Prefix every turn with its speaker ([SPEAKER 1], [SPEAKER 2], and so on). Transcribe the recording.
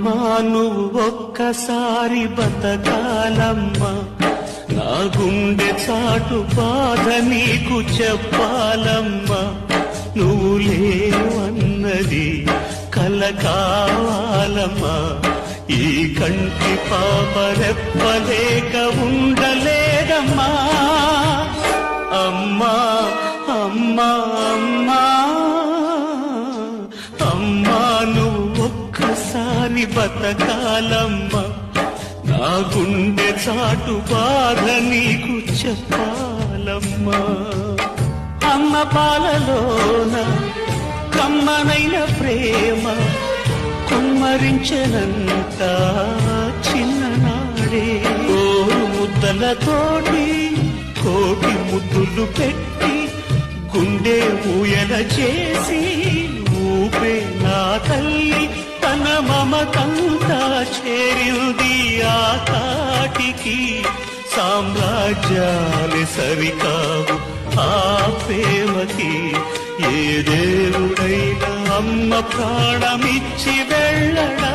[SPEAKER 1] అమ్మా నువ్వు ఒక్కసారి బతకాలమ్మా, నా గుండె చాటు బాధ నీకు చెప్పాలమ్మా. నువ్వు లేవన్నది కల కావాలమ్మా, ఈ కంటి పాప రెప్పలేక ఉండలేదమ్మా. అమ్మా అమ్మా అమ్మా అమ్మా నువ్వు ఒక్కసారి బతకాలమ్మా, నా గుండె చాటు బాధ నీకు చెప్పాలమ్మా. అమ్మ పాలలోన కమ్మనైన ప్రేమ కుమ్మరించనంత చిన్ననాడే, ఓరు ముద్దలతోటి కోటి ముద్దులు పెట్టి గుండె ఊయల చేసి ఊపే నా తల్లి తన మమకంతా చేరింది ఆ కాటికి. సామ్రాజ్యాలు సరికావు ఆ ప్రేమకి, ఏ దేవుడైనా అమ్మ ప్రాణమిచ్చి వెళ్ళడా